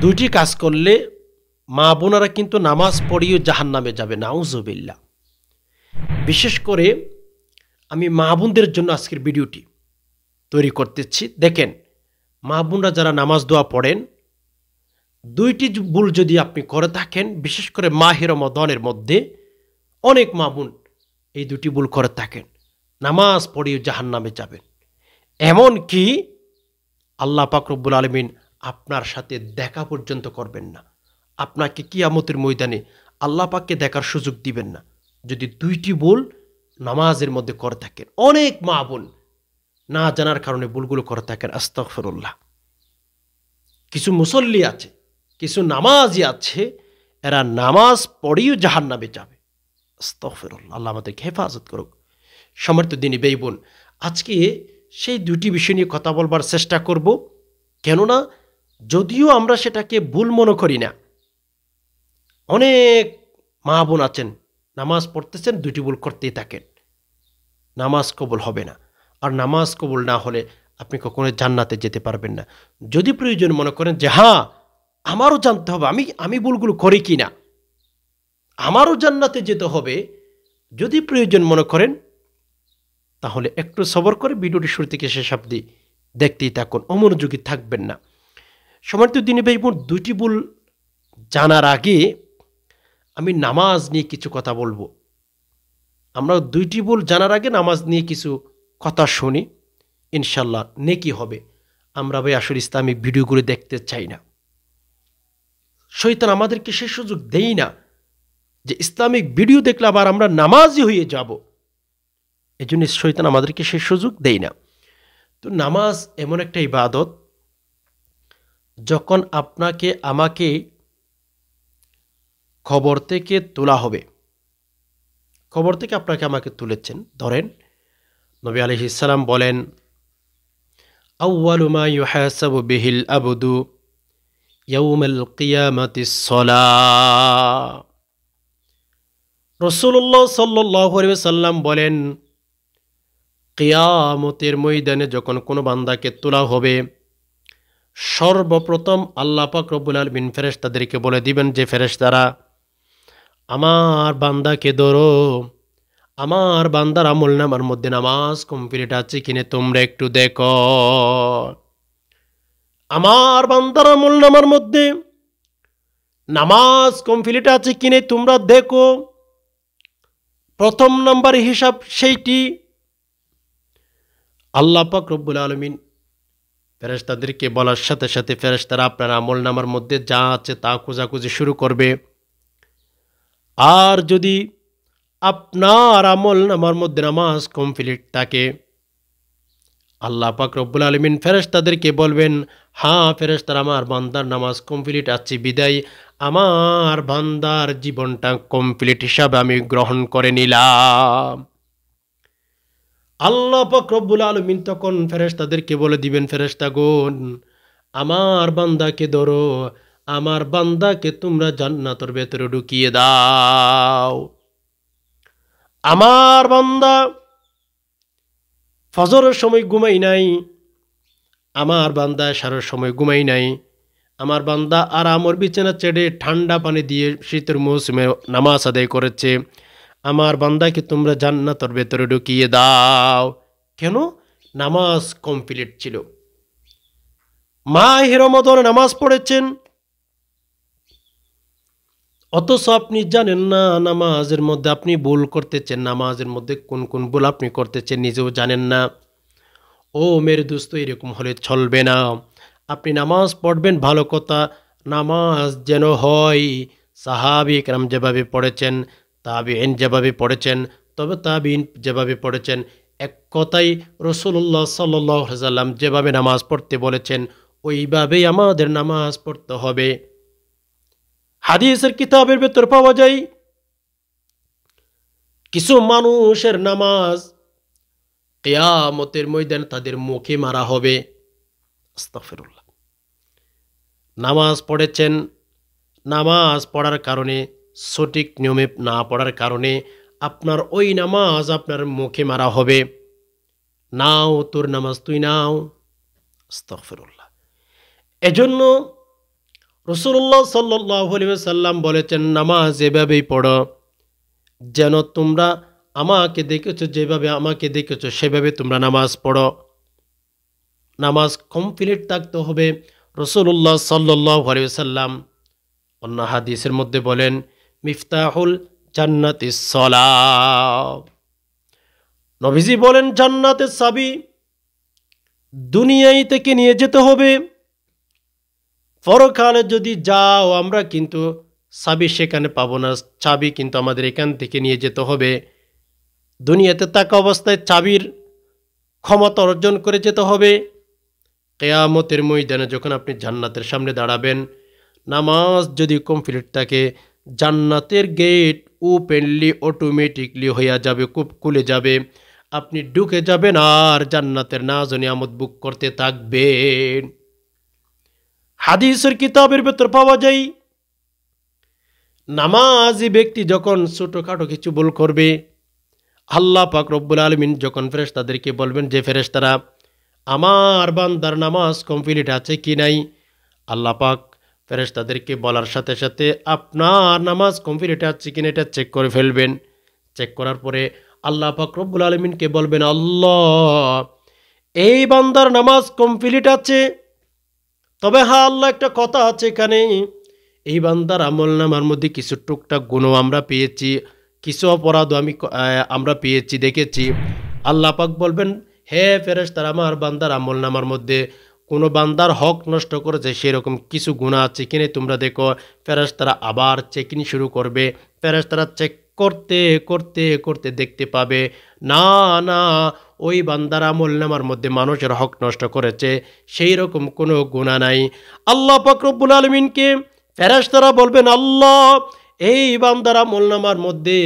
দুইটি কাজ করলে মা বোনেরা কিন্তু নামাজ পড়িও জাহান্নামে যাবে, নাউজুবিল্লাহ। বিশেষ করে আমি মা বোনদের জন্য আজকের ভিডিওটি তৈরি করতেছি। দেখেন, মা বোনরা যারা নামাজ দোয়া পড়েন, দুইটি ভুল যদি আপনি করে থাকেন, বিশেষ করে মাহে রমাদানের মধ্যে অনেক মা বোন এই দুটি ভুল করে থাকেন, নামাজ পড়িও জাহান্নামে যাবেন। এমন কি আল্লাহ পাক রব্বুল আলামিন আপনার সাথে দেখা পর্যন্ত করবেন না, আপনাকে কিয়ামতের ময়দানে আল্লাহ পাককে দেখার সুযোগ দিবেন না, যদি দুইটি ভুল নামাজের মধ্যে করে থাকেন। অনেক মা বোন না জানার কারণে ভুলগুলো করে থাকেন। আস্তাগফিরুল্লাহ। কিছু মুসল্লি আছে, কিছু নামাজি আছে, এরা নামাজ পড়িও জাহান্নামে যাবে। আস্তাগফিরুল্লাহ, আল্লাহ আমাদেরকে হেফাজত করুক। সম্মানিত দিনী ভাই বোন, আজকে সেই দুটি বিষয় নিয়ে কথা বলবার চেষ্টা করব। কেননা যদিও আমরা সেটাকে ভুল মনে করি না, অনেক মা বোন আছেন নামাজ পড়তেছেন, দুটি ভুল করতেই থাকেন, নামাজ কবুল হবে না। আর নামাজ কবুল না হলে আপনি কখনো জান্নাতে যেতে পারবেন না। যদি প্রয়োজন মনে করেন যে হ্যাঁ আমারও জানতে হবে আমি ভুলগুলো করি কি না, আমারও জান্নাতে যেতে হবে, যদি প্রয়োজন মনে করেন, তাহলে একটু সবর করে ভিডিওটি শুরু থেকে শেষ অবধি দেখতেই থাকুন, অমনোযোগী থাকবেন না। সম্মানিত দিনী ভাই বোন, দুটি ভুল জানার আগে আমি নামাজ নিয়ে কিছু কথা বলবো। আমরা দুইটি ভুল জানার আগে নামাজ নিয়ে কিছু কথা শুনি, ইনশাল্লাহ নেকি হবে। আমরা ভাই আসলে ইসলামিক ভিডিওগুলো দেখতে চাই না, শয়তান আমাদেরকে সে সুযোগ দেই না যে ইসলামিক ভিডিও দেখলে আবার আমরা নামাজি হয়ে যাব, এই জন্য শয়তান আমাদেরকে সে সুযোগ দেই না। তো নামাজ এমন একটা ইবাদত, যখন আপনাকে আমাকে খবর থেকে তোলা হবে, খবর থেকে আপনাকে আমাকে তুলেছেন, ধরেন নবী আলাইহিস সালাম বলেন, আউয়ালু মা ইউহাসাবু বিহিল আবদু ইয়াউমাল কিয়ামাতিস সালাহ। রাসূলুল্লাহ সাল্লাল্লাহু আলাইহি ওয়াসাল্লাম বলেন, কিয়ামতের ময়দানে যখন কোনো বান্দাকে তোলা হবে, সর্বপ্রথম আল্লাহ পাক রব্বুল আলামিন ফেরেশতাদেরকে বলে দিবেন যে ফেরেশতারা, আমার বান্দাকে ধরো, আমার বান্দার আমলনামার মধ্যে নামাজ কমপ্লিট আছে কিনা তোমরা একটু দেখো। আমার বান্দার আমলনামার মধ্যে নামাজ কমপ্লিট আছে কিনা তোমরা দেখো। প্রথম নাম্বার হিসাব সেইটি। আল্লাহ পাক রব্বুল আলামিন ফেরেশতাদেরকে বলার সাথে সাথে ফেরেশতারা আপনার আমলনামার মধ্যে যা আছে তা খোঁজাখুঁজি শুরু করবে। আর যদি আপনার আমলনামার মধ্যে নামাজ কমপ্লিট থাকে, আল্লাহ পাক রব্বুল আলামিন ফেরেশতাদেরকে বলবেন, হ্যাঁ ফেরেশতারা, আমার বান্দার নামাজ কমপ্লিট আছে বিদায় আমার বান্দার জীবনটা কমপ্লিট হিসাবে আমি গ্রহণ করে নিলাম। আল্লাহ পাক রব্বুল আলামিন তখন ফেরেশতাদেরকে বলে দিবেন, ফেরেশতাগণ, আমার বান্দাকে ধরো, আমার বান্দাকে তোমরা জান্নাতের ভেতরে ঢুকিয়ে দাও। আমার বান্দা ফজরের সময় ঘুমাই নাই, আমার বান্দা সারার সময় ঘুমাই নাই, আমার বান্দা আরামর বিছানা ছেড়ে ঠান্ডা পানি দিয়ে শীতের মৌসুমে নামাজ আদায় করেছে, আমার বান্দাকে তোমরা জান্নাতের ভেতরে ঢুকিয়ে দাও। কেন? নামাজ কমপ্লিট ছিল, মাহে রমাদানে নামাজ পড়েছেন, অথচ আপনি জানেন না নামাজের মধ্যে আপনি ভুল করতেছেন, নামাজের মধ্যে কোন কোন ভুল আপনি করতেছেন নিজেও জানেন না। ও মেরে দোস্ত, এরকম হলে চলবে না। আপনি নামাজ পড়বেন ভালো কথা, নামাজ যেন হয় সাহাবী কেরাম যেভাবে পড়েছেন, তাবিঈন যেভাবে পড়েছেন, তবে তাবিঈন যেভাবে পড়েছেন, এক কথাই রাসূলুল্লাহ সাল্লাল্লাহু আলাইহি ওয়াসাল্লাম যেভাবে নামাজ পড়তে বলেছেন ওইভাবেই আমাদের নামাজ পড়তে হবে। হাদিসের কিতাবের ভেতর পাওয়া যায় কিছু মানুষের নামাজ কিয়ামতের ময়দানে তাদের মুখে মারা হবে। আস্তাগফিরুল্লাহ। নামাজ পড়েছেন, নামাজ পড়ার কারণে, সঠিক নিয়মে না পড়ার কারণে আপনার ওই নামাজ আপনার মুখে মারা হবে। নাও তোর নামাজ তুই নাও। আস্তাগফিরুল্লাহ। এজন্য রাসূলুল্লাহ সাল্লাল্লাহু আলাইহি ওয়াসাল্লাম বলেছেন, নামাজ এভাবেই পড়ো যেন তোমরা আমাকে দেখেছো, যেভাবে আমাকে দেখেছো সেভাবে তোমরা নামাজ পড়ো। নামাজ কমপ্লিট থাকতে হবে। রাসূলুল্লাহ সাল্লাল্লাহু আলাইহি ওয়াসাল্লাম অন্য হাদিসের মধ্যে বলেন, মিফতাহুল জান্নাতিস সালাত। নবীজি বলেন, জান্নাতের চাবি দুনিয়ায় থেকে নিয়ে যেতে হবে। পরকালে যদি যাও আমরা কিন্তু চাবি সেখানে পাবো না, চাবি কিন্তু আমাদের এখান থেকে নিয়ে যেতে হবে। দুনিয়াতে থাকা অবস্থায় চাবির ক্ষমতা অর্জন করে যেতে হবে। কিয়ামতের ময়দানে যখন আপনি জান্নাতের সামনে দাঁড়াবেন, নামাজ যদি কমপ্লিট থাকে, জান্নাতের গেট ওপেনলি অটোমেটিকলি হইয়া যাবে, খুব খুলে যাবে, আপনি ঢুকে যাবেন আর জান্নাতের নাজ ও নিয়ামত বুক করতে থাকবেন। হাদিসের কিতাবের ভেতর পাওয়া যায়, নামাজি ব্যক্তি যখন ছোটখাটো কিছু ভুল করবে, আল্লাহ পাক রব্বুল আলামিন যখন ফেরেশতাদেরকে বলবেন যে ফেরেশতারা আমার বান্দার নামাজ কমপ্লিট আছে কি নাই, আল্লাহ পাক ফেরেশতাদেরকে বলার সাথে সাথে আপনার নামাজ কমপ্লিট আছে কিনা এটা চেক করে ফেলবেন। চেক করার পরে আল্লাহ পাক রব্বুল আলামিনকে বলবেন, আল্লাহ এই বান্দার নামাজ কমপ্লিট আছে, তবে হ্যাঁ আল্লাহ একটা কথা আছে এখানে, এই বান্দার আমল নামার মধ্যে কিছু টুকটাক গুণও আমরা পেয়েছি, কিছু অপরাধও আমরা পেয়েছি, দেখেছি। আল্লাহ পাক বলবেন, হে ফেরেশতারা আমার বান্দার আমল নামার মধ্যে কোনো বান্দার হক নষ্ট করেছে সেরকম কিছু গুনাহ আছে কিনে তোমরা দেখো। ফেরেশতারা আবার চেকিং শুরু করবে। ফেরেশতারা চেক করতে করতে করতে দেখতে পাবে না না ওই বান্দার আমল নামার মধ্যে মানুষের হক নষ্ট করেছে সেই রকম কোনো গুনাহ নাই। আল্লাহ পাক রব্বুল আলামিনকে ফেরেশতারা বলবেন, আল্লাহ এই বান্দার আমল নামার মধ্যে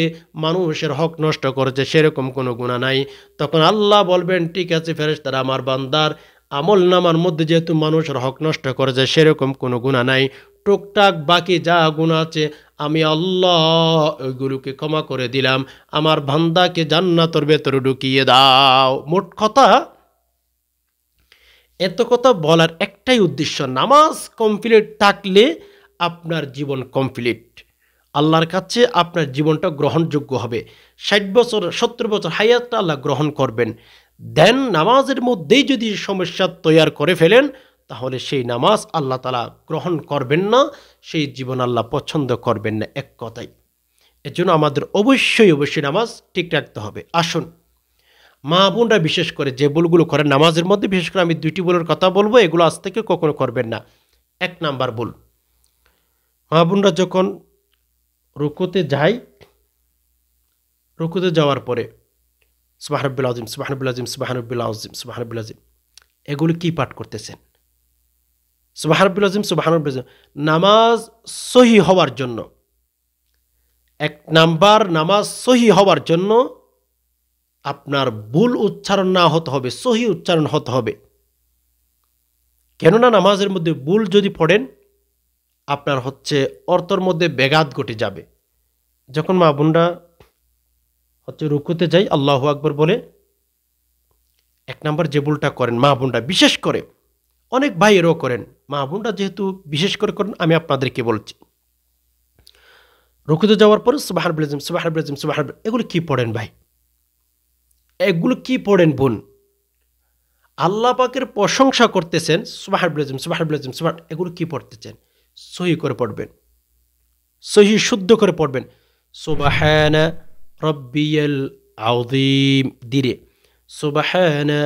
মানুষের হক নষ্ট করেছে সেরকম কোনো গুনাহ নাই। তখন আল্লাহ বলবেন, ঠিক আছে ফেরেশতারা আমার বান্দার আমল নামার মধ্যে যেহেতু মানুষের হক নষ্ট করেছে সেরকম কোনো গুনাহ নাই, টুকটাক বাকি যা গুনাহ আছে আমি আল্লাহ ওইগুলোকে ক্ষমা করে দিলাম, আমার বান্দাকে জান্নাতের ভেতরে ঢুকিয়ে দাও। মোট কথা, এত কথা বলার একটাই উদ্দেশ্য, নামাজ কমপ্লিট থাকলে আপনার জীবন কমপ্লিট, আল্লাহর কাছে আপনার জীবনটা গ্রহণযোগ্য হবে। 60 বছর 70 বছর হায়াতটা আল্লাহ গ্রহণ করবেন। দেন নামাজের মধ্যেই যদি সমস্যা তৈরি করে ফেলেন তাহলে সেই নামাজ আল্লাহ তাআলা গ্রহণ করবেন না, সেই জীবন আল্লাহ পছন্দ করবেন না, এক কথাই। এর জন্য আমাদের অবশ্যই অবশ্যই নামাজ ঠিক রাখতে হবে। আসুন, মা বোনরা বিশেষ করে যে ভুলগুলো করেন নামাজের মধ্যে, বিশেষ করে আমি 2টি ভুলের কথা বলবো, এগুলো আজ থেকে কখনো করবেন না। 1 নাম্বার ভুল, মা বোনরা যখন রুকুতে যায়, রুকুতে যাওয়ার পরে সুবহানাল্লাহিল আযীম সুবহানাল্লাহিল আযীম সুবহানাল্লাহিল আযীম সুবহানাল্লাহিল আযীম এগুলো কি পাঠ করতেছেন? সুবহানাল্লাহিল আযীম সুবহানাল্লাহিল আযীম নামাজ সহি হওয়ার জন্য, 1 নাম্বার, নামাজ সহি হওয়ার জন্য আপনার ভুল উচ্চারণ না হতে হবে, সহি উচ্চারণ হতে হবে। কেননা নামাজের মধ্যে ভুল যদি পড়েন আপনার হচ্ছে অর্থের মধ্যে ব্যাঘাত ঘটে যাবে। যখন মা বোনরা হচ্ছে রুকুতে যাই আল্লাহু আকবার বলে, 1 নাম্বার যে ভুলটা করেন মা বোনরা, বিশেষ করে অনেক ভাইয়েরও করেন, মা বোনরা যেহেতু বিশেষ করে করেন আমি আপনাদেরকে বলছি, রুকুতে যাওয়ার পরে সুবহানাল্লাহিল আযীম সুবহানাল্লাহিল আযীম সুবহানাল্লাহ এগুলো কি পড়েন ভাই? এগুলো কি পড়েন বোন? আল্লাহ পাকের প্রশংসা করতেছেন, সুবহানাল্লাহিল আযীম সুবহানাল্লাহিল আযীম সুবহান, এগুলো কি পড়তেছেন? সহি করে পড়বেন, সহি শুদ্ধ করে পড়বেন। সুবহানা রাব্বিয়াল আযীম ধীরে, সুবহানা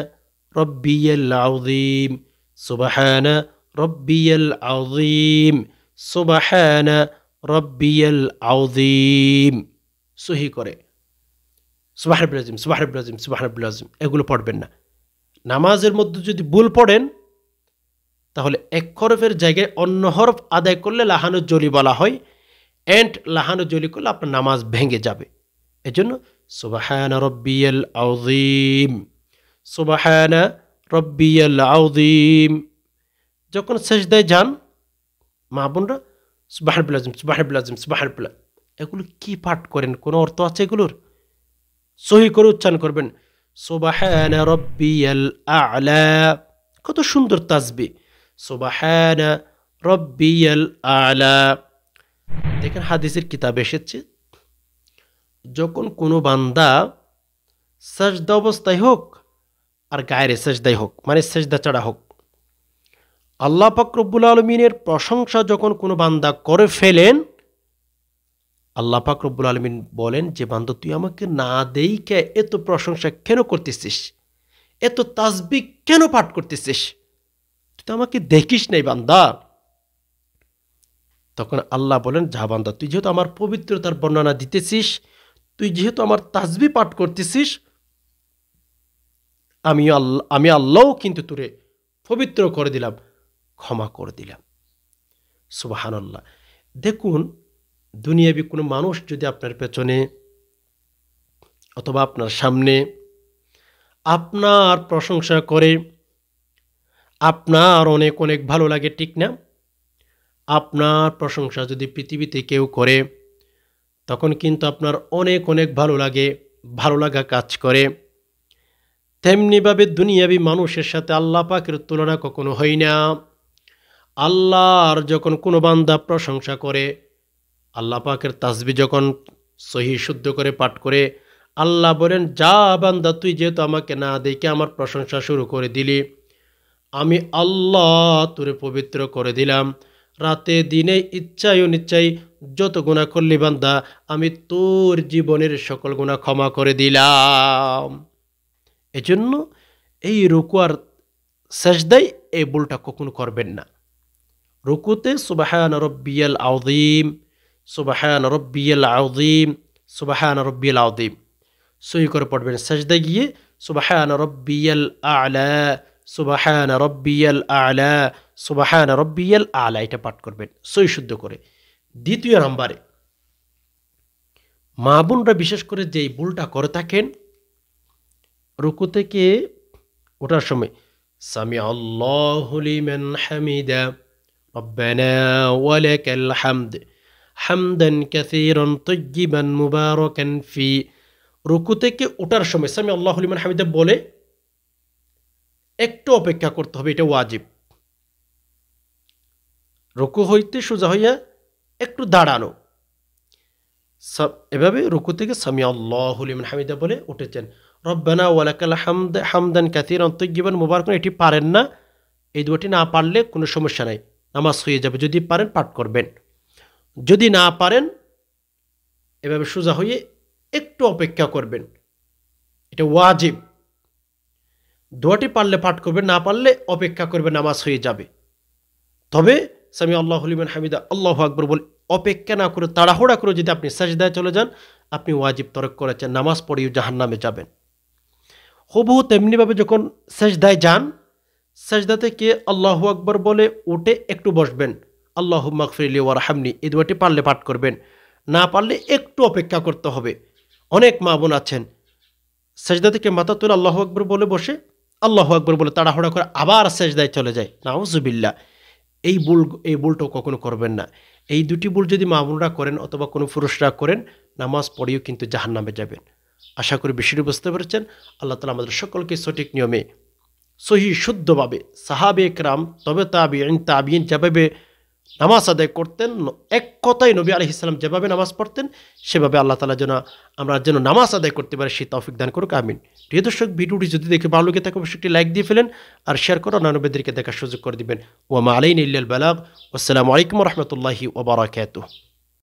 রাব্বিয়াল আযীম, সুবহানা রাব্বিয়াল আযীম, সুবহানা রাব্বিয়াল আযীম, সহি করে সুবহানাল্লাহিল আযীম সুবহানাল্লাহিল আযীম সুবহানাল্লাহিল আযীম এগুলো পড়বেন না। নামাজের মধ্যে যদি ভুল পড়েন তাহলে এক হরফের জায়গায় অন্য হরফ আদায় করলে লাহানো জলি বলা হয়, এন্ড লাহানো জলি করলে আপনার নামাজ ভেঙে যাবে। এজন্য সুবহানা রাব্বিয়াল আযীম, সুবহানা রাব্বিয়াল আযীম। যখন সিজদায় যান মা বোনরা সুবহানাল্লাহিল আযীম সুবহানাল্লাহিল আযীম সুবহানাল্লাহ এগুলো কি পাঠ করেন? কোনো অর্থ আছে এগুলোর? সহি করে উচ্চারণ করবেন। সুবহানা রাব্বিয়াল আ'লা, কত সুন্দর তাসবিহ। সুবহানা রব্বিয়াল আলা। দেখেন হাদিসের কিতাবে এসেছে, যখন কোনো বান্দা সাজদা অবস্থায় হোক আর গায়ের সাজদায় হোক, মানে সাজদা ছাড়া হোক, আল্লাহ পাক রব্বুল আলমিনের প্রশংসা যখন কোনো বান্দা করে ফেলেন, আল্লাহ পাক রব্বুল আলমিন বলেন যে বান্দা তুই আমাকে না দেইকে এত প্রশংসা কেন করতেছিস, এত তাসবিহ কেন পাঠ করতেছিস, তুই তো আমাকে দেখিস নাই বান্দা। তখন আল্লাহ বলেন, যা বান্দা তুই যেহেতু আমার পবিত্রতার বর্ণনা দিতেছিস, তুই যেহেতু আমার তাসবিহ পাঠ করতেছিস, আমি আল্লাহও কিন্তু তোরে পবিত্র করে দিলাম, ক্ষমা করে দিলাম। সুবহানাল্লাহ। দেখুন, দুনিয়াবি কোনো মানুষ যদি আপনার পেছনে অথবা আপনার সামনে আপনার প্রশংসা করে, আপনার অনেক অনেক ভালো লাগে, ঠিক না? আপনার প্রশংসা যদি পৃথিবীতে কেউ করে, তখন কিন্তু আপনার অনেক অনেক ভালো লাগে, ভালো লাগা কাজ করে। তেমনিভাবে দুনিয়াবি মানুষের সাথে আল্লাহ পাকের তুলনা কখনো হয় না। আল্লাহর যখন কোনো বান্দা প্রশংসা করে, আল্লাহ পাকের তাসবিহ যখন সহি শুদ্ধ করে পাঠ করে, আল্লাহ বলেন, যা বান্দা তুই যেহেতু আমাকে না দেখে আমার প্রশংসা শুরু করে দিলি, আমি আল্লাহ তোরে পবিত্র করে দিলাম। রাতে দিনে ইচ্ছায় অনিচ্ছায় যত গুনাহ করলি বান্দা, আমি তোর জীবনের সকল গুনাহ ক্ষমা করে দিলাম। এজন্য এই রুকু আর সাজদায় এই ভুলটা কখনো করবেন না। রুকুতে সুবহান রব্বিয়াল আযীম, সুবহান রব্বিয়াল আযীম, সুবহান রব্বিয়াল আযীম সহি করে পড়বেন। সাজদায় গিয়ে সুবহান রব্বিয়াল আ'লা, সুবহান রব্বিয়াল আ'লা, সুবহান রব্বিয়াল আ'লা, এটা পাঠ করবেন সহি শুদ্ধ করে। দ্বিতীয় নম্বরে, মা বোনরা বিশেষ করে যেই ভুলটা করে থাকেন, রুকু থেকে ওঠার সময় সামি আল্লাহু লিমান হামিদা রব্বানা ওয়া লাকাল হামদ হামদান কাসীরান তাইয়িবান মুবারাকান ফি, রুকু থেকে ওঠার সময় সামি আল্লাহু লিমান হামিদা বলে একটু অপেক্ষা করতে হবে, এটা ওয়াজিব। রুকু হইতে সোজা হইয়া একটু দাঁড়ানো, এভাবে রুকু থেকে সামি আল্লাহু লিমান হামিদা বলে উঠেছেন। রব্বানা ওয়া লাকাল হামদ হামদান কাসীরান তাইয়িবান মুবারাকান, এটি পারেন না, এই দুটি না পারলে কোনো সমস্যা নাই, নামাজ হয়ে যাবে। যদি পারেন পাঠ করবেন, যদি না পারেন এভাবে সোজা হয়ে একটু অপেক্ষা করবেন, এটা ওয়াজিব। দোয়াটি পারলে পাঠ করবেন, না পারলে অপেক্ষা করবেন, নামাজ হয়ে যাবে। তবে সামি আল্লাহু লিমান হামিদা আল্লাহু আকবার বলে অপেক্ষা না করে তাড়াহুড়া করে যদি আপনি সাজদায় চলে যান, আপনি ওয়াজিব তরক করেছেন, নামাজ পড়েও জাহান্নামে যাবেন। হুবহু তেমনিভাবে যখন সাজদায় যান, সাজদা থেকে আল্লাহু আকবার বলে উঠে একটু বসবেন, আল্লাহুম্মা গফিরলি ওয়ারহামনি, এই দুটি পারলে পাঠ করবেন, না পারলে একটু অপেক্ষা করতে হবে। অনেক মা বোন আছেন সাজদা থেকে মাথা তুলে আল্লাহু আকবার বলে বসে, আল্লাহু আকবার বলে তাড়াহুড়া করে আবার সাজদায় চলে যায়, নাউজুবিল্লাহ। এই ভুলটাও কখনো করবেন না। এই দুটি ভুল যদি মা বোনরা করেন অথবা কোনো পুরুষরা করেন, নামাজ পড়েও কিন্তু জাহান্নামে যাবেন। আশা করি বিষয়টি বুঝতে পেরেছেন। আল্লাহ তাআলা আমাদের সকলকে সঠিক নিয়মে সহি শুদ্ধভাবে সাহাবে একরাম তবে তাবিঈন যেভাবে নামাজ আদায় করতেন, এক কথায় নবী আলাইহিস সালাম যেভাবে নামাজ পড়তেন, সেভাবে আল্লাহ তাআলা আমরা যেন নামাজ আদায় করতে পারি, সেই তৌফিক দান করুক, আমিন। প্রিয় দর্শক, ভিডিওটি যদি দেখে ভালো লেগে থাকে অবশ্যই একটি লাইক দিয়ে ফেলেন আর শেয়ার করে অন্যান্যদেরকে দেখার সুযোগ করে দিবেন। ওয়া মা আলাইনা ইল্লাল বালাগ। আসসালামু আলাইকুম ওয়া রাহমাতুল্লাহি ওয়া বারাকাতুহু।